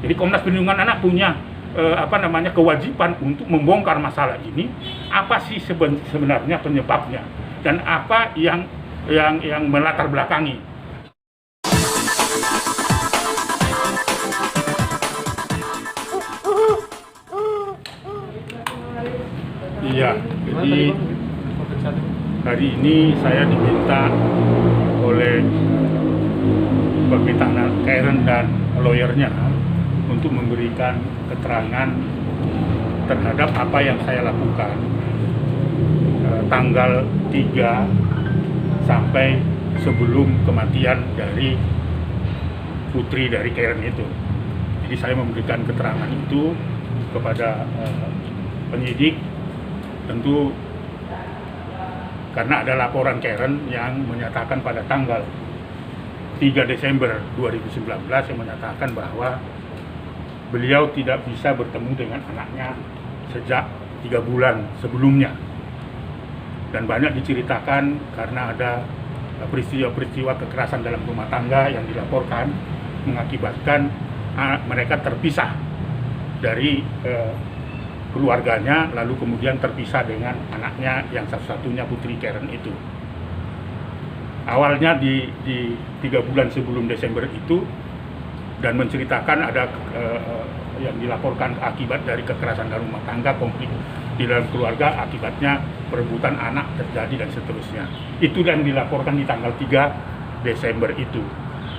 Jadi Komnas Perlindungan Anak punya kewajiban untuk membongkar masalah ini, apa sih sebenarnya penyebabnya dan apa yang melatar belakangi. Iya, jadi hari ini saya diminta oleh permintaan Karen dan lawyernya untuk memberikan keterangan terhadap apa yang saya lakukan tanggal 3 sampai sebelum kematian dari putri dari Karen itu. Jadi saya memberikan keterangan itu kepada penyidik, tentu karena ada laporan Karen yang menyatakan pada tanggal 3 Desember 2019 yang menyatakan bahwa beliau tidak bisa bertemu dengan anaknya sejak 3 bulan sebelumnya. Dan banyak diceritakan karena ada peristiwa-peristiwa kekerasan dalam rumah tangga yang dilaporkan mengakibatkan mereka terpisah dari keluarganya, lalu kemudian terpisah dengan anaknya yang satu-satunya putri Karen itu. Awalnya di 3 bulan sebelum Desember itu, dan menceritakan ada yang dilaporkan akibat dari kekerasan dalam rumah tangga, konflik di dalam keluarga, akibatnya perebutan anak terjadi dan seterusnya. Itu yang dilaporkan di tanggal 3 Desember itu.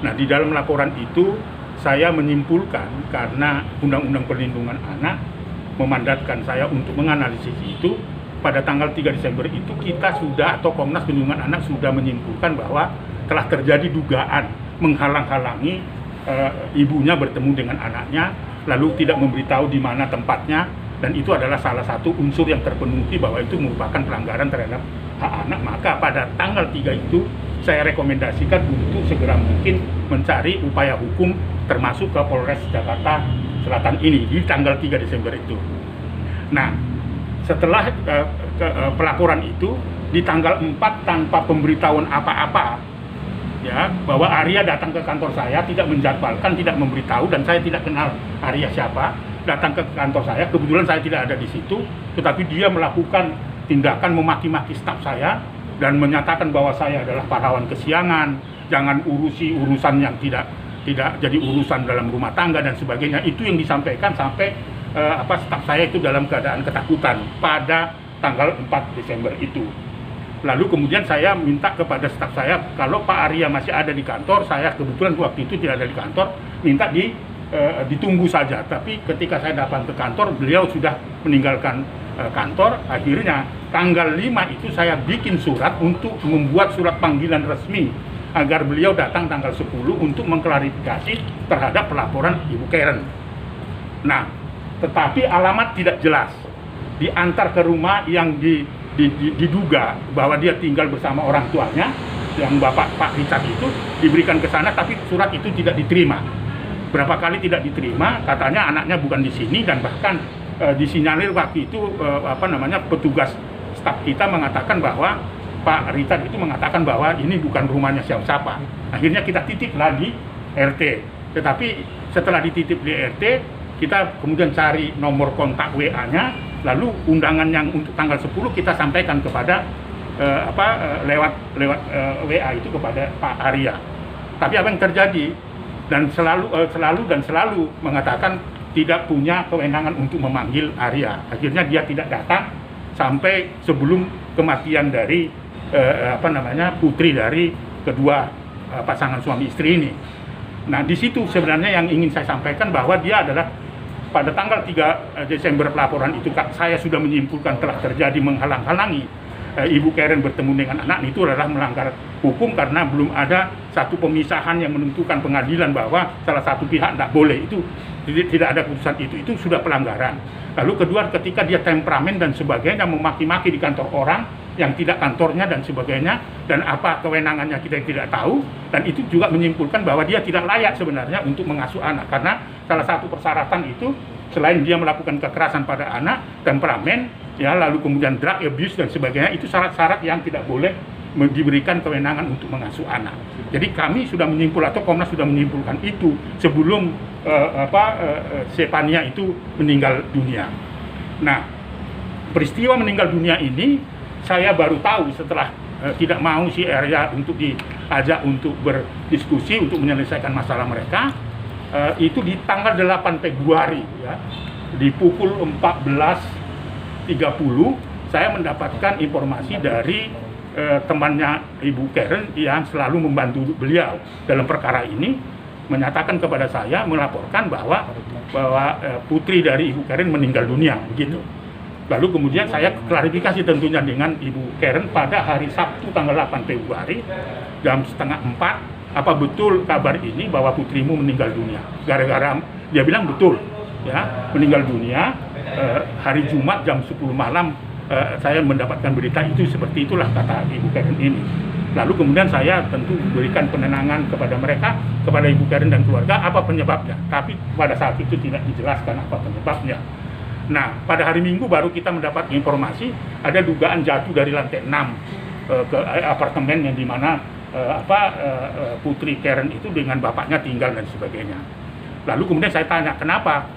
Nah, di dalam laporan itu saya menyimpulkan karena Undang-Undang Perlindungan Anak memandatkan saya untuk menganalisis itu, pada tanggal 3 Desember itu kita sudah, atau Komnas Perlindungan Anak sudah menyimpulkan bahwa telah terjadi dugaan menghalang-halangi ibunya bertemu dengan anaknya, lalu tidak memberitahu di mana tempatnya, dan itu adalah salah satu unsur yang terpenuhi bahwa itu merupakan pelanggaran terhadap hak anak. Maka pada tanggal 3 itu saya rekomendasikan untuk segera mungkin mencari upaya hukum termasuk ke Polres Jakarta Selatan ini di tanggal 3 Desember itu. Nah, setelah pelaporan itu di tanggal 4 tanpa pemberitahuan apa-apa, ya, bahwa Arya datang ke kantor saya, tidak menjadwalkan, tidak memberitahu, dan saya tidak kenal Arya siapa, datang ke kantor saya, kebetulan saya tidak ada di situ, tetapi dia melakukan tindakan memaki-maki staf saya dan menyatakan bahwa saya adalah pahlawan kesiangan, jangan urusi urusan yang tidak jadi urusan dalam rumah tangga dan sebagainya. Itu yang disampaikan sampai staf saya itu dalam keadaan ketakutan pada tanggal 4 Desember itu. Lalu kemudian saya minta kepada staf saya, kalau Pak Arya masih ada di kantor, saya kebetulan waktu itu tidak ada di kantor, minta ditunggu saja. Tapi ketika saya datang ke kantor, beliau sudah meninggalkan kantor. Akhirnya tanggal 5 itu saya bikin surat untuk membuat surat panggilan resmi agar beliau datang tanggal 10 untuk mengklarifikasi terhadap pelaporan Ibu Karen. Nah, tetapi alamat tidak jelas. Diantar ke rumah yang diduga bahwa dia tinggal bersama orang tuanya, yang Pak Richard itu diberikan ke sana, tapi surat itu tidak diterima. Berapa kali tidak diterima, katanya anaknya bukan di sini, dan bahkan disinyalir waktu itu petugas staf kita mengatakan bahwa Pak Richard itu mengatakan bahwa ini bukan rumahnya siapa-siapa. Akhirnya kita titip lagi RT. Tetapi setelah dititip di RT, kita kemudian cari nomor kontak WA-nya, lalu undangan yang untuk tanggal 10 kita sampaikan kepada lewat WA itu kepada Pak Arya. Tapi apa yang terjadi, dan selalu mengatakan tidak punya kewenangan untuk memanggil Arya. Akhirnya dia tidak datang sampai sebelum kematian dari putri dari kedua pasangan suami istri ini. Nah, di situ sebenarnya yang ingin saya sampaikan bahwa dia adalah pada tanggal 3 Desember pelaporan itu saya sudah menyimpulkan telah terjadi menghalang-halangi Ibu Karen bertemu dengan anak. Itu adalah melanggar hukum karena belum ada satu pemisahan yang menentukan pengadilan bahwa salah satu pihak tidak boleh. Itu tidak ada putusan itu sudah pelanggaran. Lalu kedua, ketika dia temperamen dan sebagainya, memaki-maki di kantor orang yang tidak kantornya dan sebagainya, dan apa kewenangannya kita tidak tahu, dan itu juga menyimpulkan bahwa dia tidak layak sebenarnya untuk mengasuh anak, karena salah satu persyaratan itu selain dia melakukan kekerasan pada anak, temperamen, ya, lalu kemudian drug abuse dan sebagainya, itu syarat-syarat yang tidak boleh diberikan kewenangan untuk mengasuh anak. Jadi kami sudah menyimpul atau Komnas sudah menyimpulkan itu sebelum Sepania itu meninggal dunia. Nah, peristiwa meninggal dunia ini saya baru tahu setelah tidak mau si Arya untuk diajak untuk berdiskusi untuk menyelesaikan masalah mereka. Itu di tanggal 8 Februari ya, di pukul 14.30 saya mendapatkan informasi dari temannya Ibu Karen yang selalu membantu beliau dalam perkara ini, menyatakan kepada saya, melaporkan bahwa putri dari Ibu Karen meninggal dunia begitu. Lalu kemudian saya klarifikasi tentunya dengan Ibu Karen pada hari Sabtu tanggal 8 Februari jam 3:30, apa betul kabar ini bahwa putrimu meninggal dunia? Gara-gara dia bilang betul ya, meninggal dunia hari Jumat jam 10 malam. Saya mendapatkan berita itu, seperti itulah kata Ibu Karen ini. Lalu kemudian saya tentu berikan penenangan kepada mereka, kepada Ibu Karen dan keluarga, apa penyebabnya. Tapi pada saat itu tidak dijelaskan apa penyebabnya. Nah, pada hari Minggu baru kita mendapat informasi ada dugaan jatuh dari lantai 6 ke apartemen yang dimana putri Karen itu dengan bapaknya tinggal dan sebagainya. Lalu kemudian saya tanya, kenapa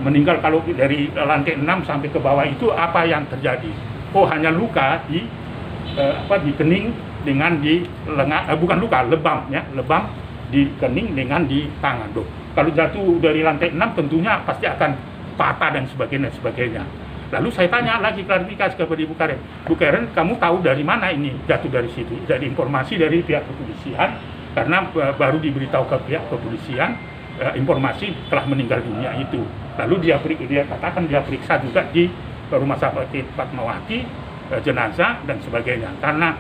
meninggal kalau dari lantai 6 sampai ke bawah itu apa yang terjadi? Oh, hanya luka di kening dengan di lengan, bukan luka, lebam ya, lebam di kening dengan di tangan. Duh. Kalau jatuh dari lantai 6 tentunya pasti akan patah dan sebagainya. Lalu saya tanya lagi, klarifikasi kepada Ibu Karen. Bu Karen, kamu tahu dari mana ini jatuh dari situ? Dari informasi dari pihak kepolisian, karena baru diberitahu ke pihak kepolisian informasi telah meninggal dunia itu. Lalu dia katakan dia periksa juga di Rumah Sakit Fatmawati, jenazah dan sebagainya. Karena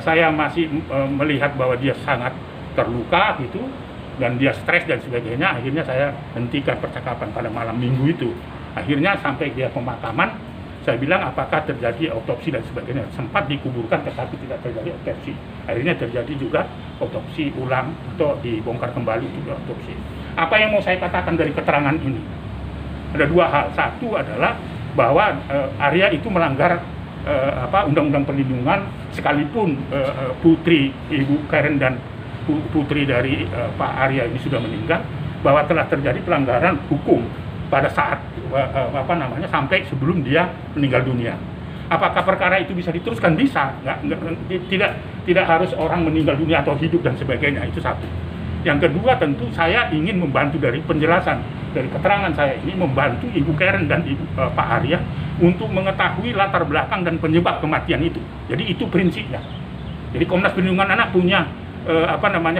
saya masih melihat bahwa dia sangat terluka gitu dan dia stres dan sebagainya, akhirnya saya hentikan percakapan pada malam Minggu itu. Akhirnya sampai dia pemakaman, saya bilang apakah terjadi autopsi dan sebagainya. Sempat dikuburkan tetapi tidak terjadi autopsi. Akhirnya terjadi juga autopsi ulang atau dibongkar kembali juga autopsi. Apa yang mau saya katakan dari keterangan ini? Ada dua hal. Satu adalah bahwa Arya itu melanggar undang-undang perlindungan, sekalipun putri Ibu Karen dan putri dari Pak Arya ini sudah meninggal, bahwa telah terjadi pelanggaran hukum pada saat sampai sebelum dia meninggal dunia. Apakah perkara itu bisa diteruskan? Bisa. Tidak harus orang meninggal dunia atau hidup dan sebagainya. Itu satu. Yang kedua, tentu saya ingin membantu dari penjelasan, dari keterangan saya ini, membantu Ibu Karen dan Pak Arya untuk mengetahui latar belakang dan penyebab kematian itu. Jadi itu prinsipnya. Jadi Komnas Perlindungan Anak punya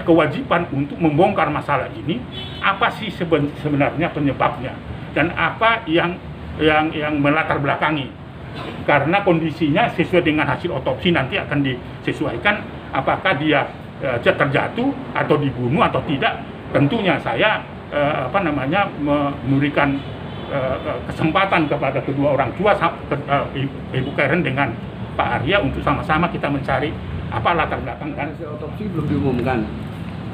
kewajiban untuk membongkar masalah ini. Apa sih sebenarnya penyebabnya dan apa yang melatar belakangi? Karena kondisinya sesuai dengan hasil otopsi nanti akan disesuaikan apakah dia terjatuh atau dibunuh atau tidak. Tentunya saya memberikan kesempatan kepada kedua orang tua, Ibu Karen dengan Pak Arya, untuk sama-sama kita mencari apa latar belakang. Dan hasil otopsi belum diumumkan,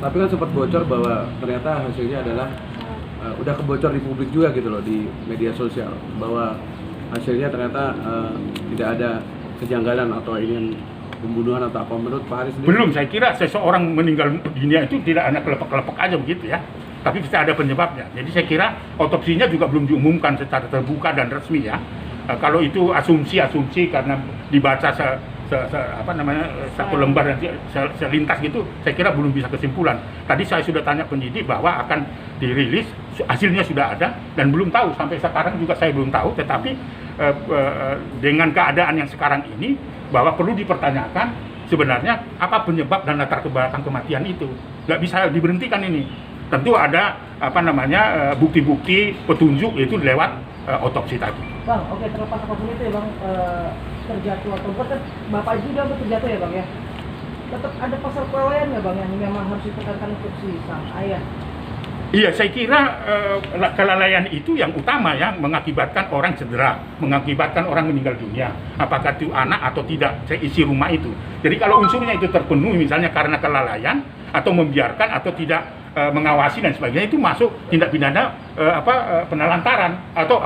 tapi kan sempat bocor bahwa ternyata hasilnya adalah udah kebocor di publik juga gitu loh, di media sosial, bahwa hasilnya ternyata tidak ada kejanggalan atau ingin pembunuhan atau apa. Menurut Pak Haris sendiri? Belum, saya kira seseorang meninggal dunia itu tidak hanya kelepek-kelepek aja begitu ya, tapi bisa ada penyebabnya. Jadi saya kira otopsinya juga belum diumumkan secara terbuka dan resmi ya. Kalau itu asumsi karena dibaca satu lembar dan selintas gitu, saya kira belum bisa kesimpulan. Tadi saya sudah tanya penyidik bahwa akan dirilis, hasilnya sudah ada dan belum tahu, sampai sekarang juga saya belum tahu. Tetapi dengan keadaan yang sekarang ini, bahwa perlu dipertanyakan sebenarnya apa penyebab dan latar belakang kematian itu. Nggak bisa diberhentikan ini. Tentu ada bukti-bukti petunjuk itu lewat otopsi tadi. Bang, oke, terlepas apapun itu ya Bang, terjatuh atau bukan, kan Bapak juga terjatuh ya Bang ya. Tetap ada pasal kelalaian ya Bang yang memang harus ditekankan untuk si sang ayah. Iya, saya kira kelalaian itu yang utama ya, mengakibatkan orang cedera, mengakibatkan orang meninggal dunia. Apakah itu anak atau tidak, isi rumah itu. Jadi kalau unsurnya itu terpenuhi, misalnya karena kelalaian atau membiarkan atau tidak mengawasi dan sebagainya, itu masuk tindak pidana penelantaran atau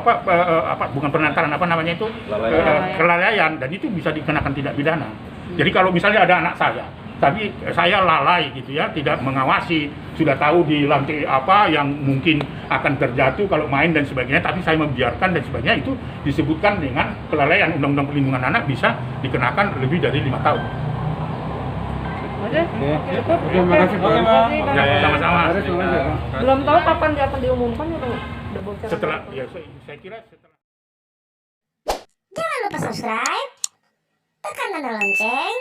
bukan penelantaran, kelalaian, dan itu bisa dikenakan tindak pidana. Jadi kalau misalnya ada anak saya, tapi saya lalai gitu ya, tidak mengawasi, sudah tahu di lantai apa yang mungkin akan terjatuh kalau main dan sebagainya, tapi saya membiarkan dan sebagainya, itu disebutkan dengan kelalaian. Undang-Undang Perlindungan Anak bisa dikenakan lebih dari 5 tahun. Oke, cukup. Terima kasih, Pak. Ya, sama-sama. Belum tahu kapan dia akan diumumkan ya bang? Udah bocor. Setelah, ya saya kira setelah. Jangan lupa subscribe, tekan tanda lonceng,